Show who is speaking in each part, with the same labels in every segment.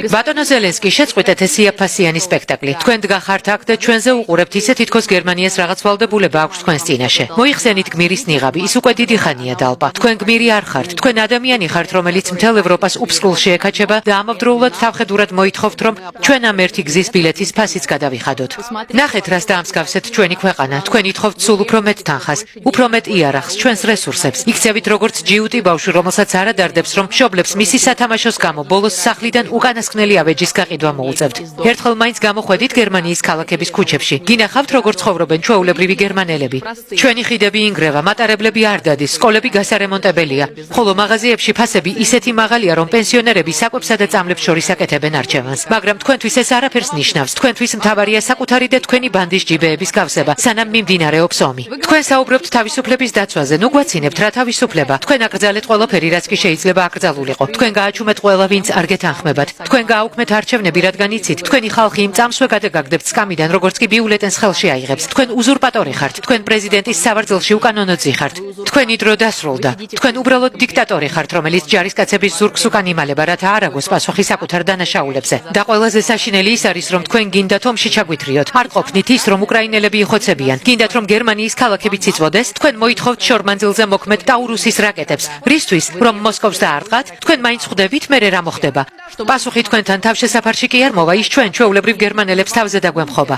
Speaker 1: ბატონო ზელენსკი, შეწყვეტეთ ეს იაფფასიანი სპექტაკლი. თქვენ დგახართ აქ და ჩვენზე უყურებთ ისე თითქოს გერმანიას რაღაც ვალდებულება აქვს თქვენს წინაშე. მოიხსენით გმირის ნიღაბი, ის უკვე დიდი ხანია დალპა. თქვენ გმირი არ ხართ, თქვენ ადამიანი ხართ, რომელიც მთელ ევროპას უფსკულში ეკაჩება და ამავდროულად თავხედურად მოითხოვთ, რომ ჩვენ ამ ერთი გზის ბილეთის ფასიც გადავიხადოთ. ნახეთ, რას დაამსგავსეთ ჩვენი ქვეყანა. თქვენ ითხოვთ სულ უფრო მეტ თანხას, უფრო მეტ იარაღს, ჩვენს რესურსებს. იქცევით როგორც ჯიუტი ბავშვი, რომელსაც არ ადარდებს, რომ მშობლებს მისი სათამაშოს გამო ბოლოს სახლიდან უკანასკნელი ავეჯის გაყიდვა მოუწევთ. ერთხელ მაინც გამოხვედით გერმანიის ქალაქების ქუჩებში. გინახავთ, როგორ ცხოვრობენ ჩვეულებრივი გერმანელები. ჩვენი ხიდები ინგრევა, მატარებლები არ დადის, სკოლები გასარემონტებელია, ხოლო მაღაზიებში ფასები ისეთი მაღალია, რომ პენსიონერები საკვებსა და წამლებს შორის აკეთებენ არჩევანს. მაგრამ თქვენთვის ეს არაფერს ნიშნავს. თქვენთვის მთავარია საკუთარი და თქვენი ბანდის ჯიბეების გავსება, სანამ მიმდინარეობს ომი. თქვენ საუბრობთ თავისუფლების დაცვაზე, ნუ გვაცინებთ რა თავისუფლება. თქვენ აკრძალეთ ყველაფერი, რაც კი შეიძლება აკრძალულიყო. თქვენ გააჩუმეთ ყველა, ვინც არ გეთანხმებათ. თქვენ გააუქმეთ არჩევნები, რადგან იცით, თქვენი ხალხი იმ წამსვე გადაგაგდებთ სკამიდან, როგორც კი ბიულეტენს ხელში აიღებს. თქვენ უზურპატორი ხართ. თქვენ პრეზიდენტის სავარძელში უკანონო ძი ხართ. თქვენი დრო დასრულდა. თქვენ უბრალოდ დიქტატორი ხართ, რომელიც ჯარისკაცების ზურგს უკან იმალება, რათა არ აგოს პასუხი საკუთარ დანაშაულებზე. და ყველაზე საშინელი ის არის, რომ თქვენ გინდათ ომში ჩაგვითრიოთ. არ ყოფნით ის, რომ უკრაინელები იხოცებიან. გინდათ, რომ გერმანიის ქალაქები ციცვოდეს. თქვენ მოითხოვთ შორმანძილზე მოქმედ ტაურუსის რაკეტებს. რისთვის? რომ მოსკოვს დაარტყათ? თქვენ მაინც ხვდებით, მერე რა მოხდება? პასუხი თქვენთან თავშესაფარში კი არ მოვა, ის ჩვენ ჩვეულებრივ გერმანელებს თავზე დაგვემხობა.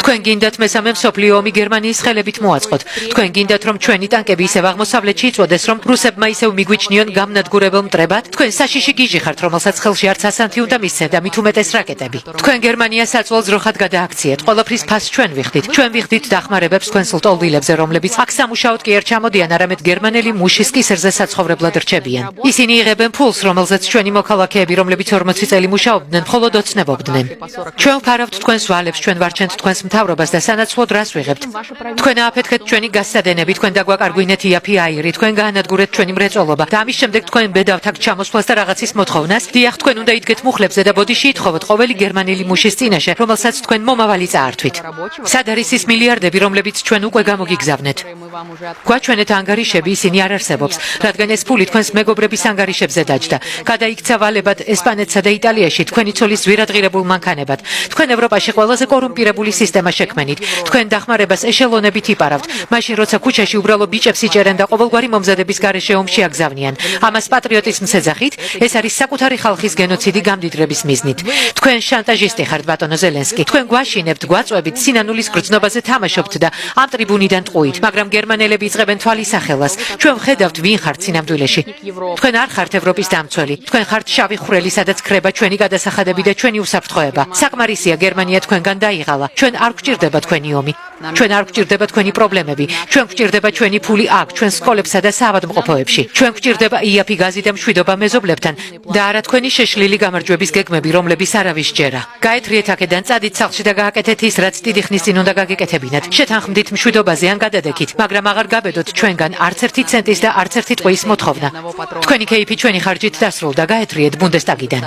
Speaker 1: თქვენ გინდათ მესამე მსოფლიო ომი გერმანიის ხელებით მოაწყოთ. თქვენ გინდათ, რომ ჩვენი ტანკები ისევ აღმოსავლეთში იწვოდეს, რომ რუსებმა ისევ მიგვიჩნიონ გამნადგურებელ მტრებად. თქვენ საშიში გიჟი ხართ, რომელსაც ხელში არც ასანთი უნდა მისცენ და მით უმეტეს რაკეტები. თქვენ გერმანიას საწვავ ძროხად გადააქციეთ. ყველაფრის ფასს ჩვენ ვიხდით. ჩვენ ვიხდით დახმარებებს თქვენს ლტოლვილებზე, რომლებიც აქ სამუშაოდ კი არ ჩამოდიან, არამედ გერმანელი მუშის კისერზე საცხოვრებლად რჩებიან. ისინი იღებენ ფულს, რომელზეც ჩვენი მოქალაქეები, რომლებიც 40 წელი მუშაობდნენ, მხოლოდ ოცნებობდნენ. ჩვენ ვფარავთ თქვენს ვალებს, ჩვენ ვარჩენთ თქვენს მთავრობას და სანაცვლოდ რას ვიღებთ? თქვენ ააფეთქეთ ჩვენი გასადენები, თქვენ დაგვაკარგვინეთ იაფი აირი, თქვენ გაანადგურეთ ჩვენი მრეწველობა და ამის შემდეგ თქვენ ბედავთ აქ ჩამოსვლას და რაღაცის მოთხოვნას. დიახ, თქვენ უნდა იდგეთ მუხლებზე და ბოდიში ითხოვოთ ყოველი გერმანელი მუშის წინაშე, რომელსაც თქვენ მომავალი წაართვით. სად არის ის მილიარდები, რომლებიც ჩვენ უკვე გამოგიგზავნეთ? გვაჩვენეთ ანგარიშები, ისინი არ არსებობს, რადგან ეს ფული თქვენს მეგობრების ანგარიშებზე დაჯდა. გადაიქცა ვალებად ესპანეთსა და იტალიაში თქვენი ცოლის ზვირადღირებულ მანქანებად. თქვენ ევროპაში ყველაზე კორუმპირებული სისტემა შექმნით. თქვენ დახმარებას ეშელონებით იპარავთ, მაშინ როცა ქუჩაში უბრალო ბიჭებს იჭერენ და ყოველგვარი მომზადების გარეშე ომში აგზავნიან. ამას პატრიოტიზმს ეძახით? ეს არის საკუთარი ხალხის გენოციდი გამდიდრების მიზნით. თქვენ შანტაჟისტი ხართ, ბატონო ზელენსკი. თქვენ გვაშინებთ, გვაწვევით, სინანულის გრძნობაზე თამაშობთ და ამ ტრიბუნიდან ტყუით, მაგრამ გერმანელები იწყებენ თვალისახელას. ჩვენ ვხედავთ, ვინ ხართ სინამდვილეში. თქვენ არ ხართ ევროპის დამცველი. თქვენ ხართ შავი ხვრელი, სადაც ხრება ჩვენი გადასახადები და ჩვენი უსაფრთხოება. საკმარისია, გერმანია თქვენგან დაიღალა. ჩვენ არ გვჭირდება თქვენი ომი. ჩვენ არ გვჭირდება თქვენი პრობლემები. ჩვენ გვჭირდება ჩვენი ფული აქ, ჩვენ სკოლებსა და საავადმყოფოებში. ჩვენ გვჭირდება იაფი გაზი და მშვიდობა მეზობლებთან და არა თქვენი შეშლილი გამარჯვების გეგმები, რომლებიც არავის ჯერა. გაეთრიეთ აქედან, წადით სახლში და გააკეთეთ ის, რაც დიდი ხნის წინ უნდა გაგიკეთებინათ. შეთანხმდით მშვიდობაზე ან გადადექით, მაგრამ აღარ გაბედოთ ჩვენგან არც ერთი ცენტის და არც ერთი ტყუის მოთხოვნა. თქვენი კეიფი ჩვენი ხარჯით დასრულდა, გაეთრიეთ ბუნდესტაგიდან.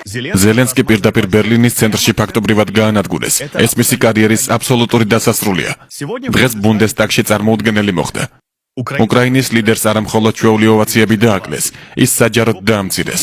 Speaker 2: ზელენსკი პირდაპირ ბერლინის ცენტრში ფაქტობრივად გაანადგურეს. ეს მისი კარიერის აბსოლუტური დასასრულია. დღეს ბუნდესტაგში წარმოუდგენელი მოხდა. უკრაინის ლიდერს არა მხოლოდ ჩვეული ოვაციები დააკლეს, ის საჯაროდ დაამცირეს.